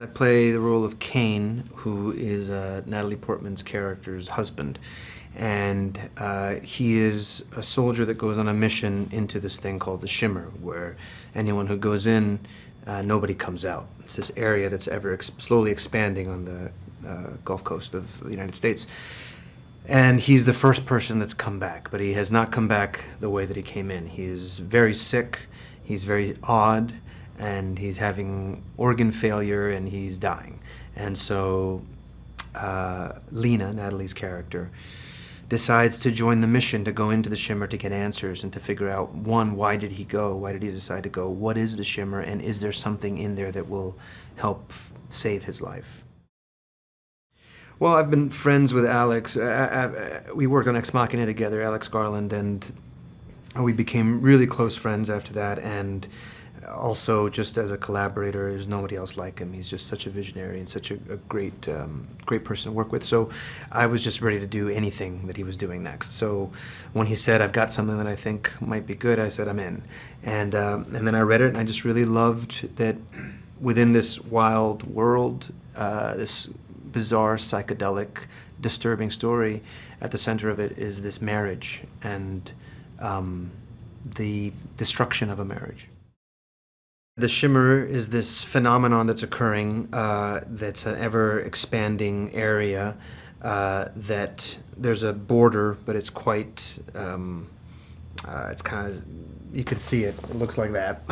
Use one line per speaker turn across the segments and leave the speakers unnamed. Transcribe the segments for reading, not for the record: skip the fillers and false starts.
I play the role of Kane, who is Natalie Portman's character's husband. And he is a soldier that goes on a mission into this thing called the Shimmer, where anyone who goes in, nobody comes out. It's this area that's slowly expanding on the Gulf Coast of the United States. And he's the first person that's come back, but he has not come back the way that he came in. He is very sick, he's very odd, and he's having organ failure, and he's dying. And so Lena, Natalie's character, decides to join the mission to go into the Shimmer to get answers and to figure out, one, why did he go? Why did he decide to go? What is the Shimmer, and is there something in there that will help save his life? Well, I've been friends with Alex. We worked on Ex Machina together, Alex Garland, and we became really close friends after that. And also, just as a collaborator, there's nobody else like him. He's just such a visionary and such a great person to work with. So I was just ready to do anything that he was doing next. So when he said, I've got something that I think might be good, I said, I'm in. And then I read it, and I just really loved that within this wild world, this bizarre, psychedelic, disturbing story, at the center of it is this marriage and the destruction of a marriage. The Shimmer is this phenomenon that's occurring that's an ever-expanding area that there's a border, but it's quite, it's kind of, you can see it. It looks like that.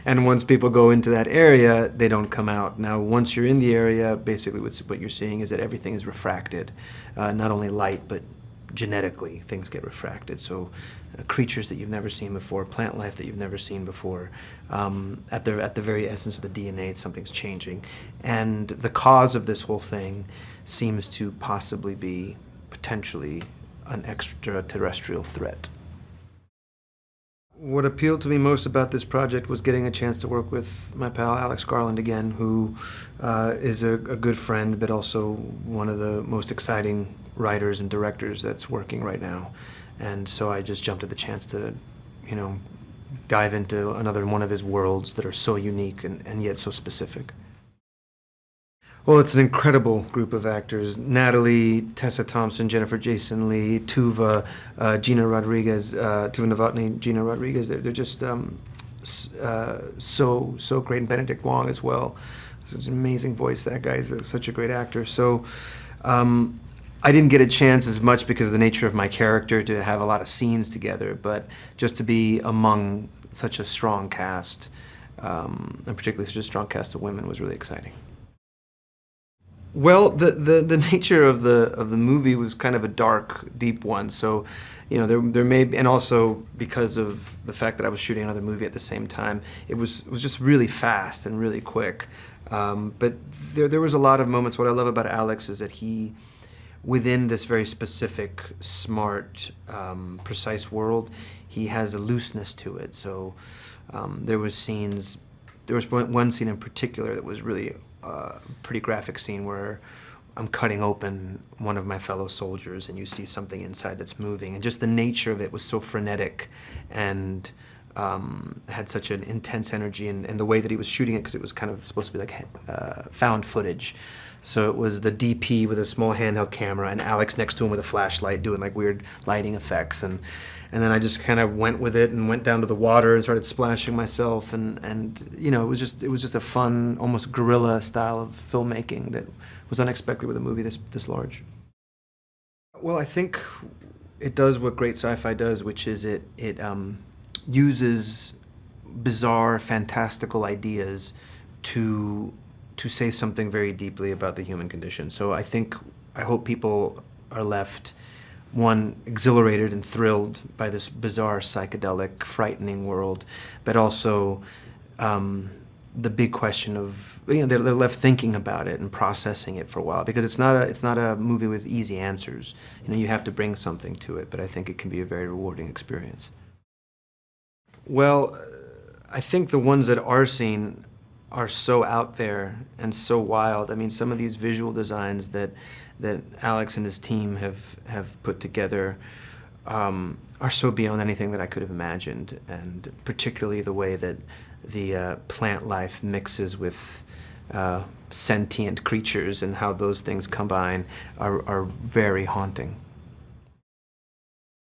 And once people go into that area, they don't come out. Now, once you're in the area, basically what you're seeing is that everything is refracted. Not only light, but genetically, things get refracted. So creatures that you've never seen before, plant life that you've never seen before. At the very essence of the DNA, something's changing. And the cause of this whole thing seems to possibly be, potentially, an extraterrestrial threat. What appealed to me most about this project was getting a chance to work with my pal Alex Garland again, who is a good friend, but also one of the most exciting writers and directors that's working right now. And so I just jumped at the chance to, dive into another one of his worlds that are so unique and yet so specific. Well, it's an incredible group of actors. Natalie, Tessa, Thompson, Jennifer, Jason, Leigh, Tuva, Gina Rodriguez, Tuva Novotny, Gina Rodriguez. They're just so great. And Benedict Wong as well. It's an amazing voice. That guy's such a great actor. So I didn't get a chance as much because of the nature of my character to have a lot of scenes together, but just to be among such a strong cast, and particularly such a strong cast of women, was really exciting. Well, the nature of the movie was kind of a dark, deep one. So, there may be, and also because of the fact that I was shooting another movie at the same time, it was just really fast and really quick. But there was a lot of moments. What I love about Alex is that he, within this very specific, smart, precise world, he has a looseness to it. So there was one scene in particular that was really pretty graphic scene where I'm cutting open one of my fellow soldiers and you see something inside that's moving, and just the nature of it was so frenetic and had such an intense energy, and the way that he was shooting it, because it was kind of supposed to be like found footage. So it was the DP with a small handheld camera and Alex next to him with a flashlight doing like weird lighting effects, and then I just kind of went with it and went down to the water and started splashing myself, and it was just a fun, almost guerrilla style of filmmaking that was unexpected with a movie this large. Well, I think it does what great sci-fi does, which is it uses bizarre, fantastical ideas to say something very deeply about the human condition. So I hope people are left, one, exhilarated and thrilled by this bizarre, psychedelic, frightening world, but also the big question of, they're left thinking about it and processing it for a while, because it's not a movie with easy answers. You have to bring something to it, but I think it can be a very rewarding experience. Well, I think the ones that are seen are so out there and so wild. I mean, some of these visual designs that Alex and his team have put together are so beyond anything that I could have imagined, and particularly the way that the plant life mixes with sentient creatures and how those things combine are very haunting.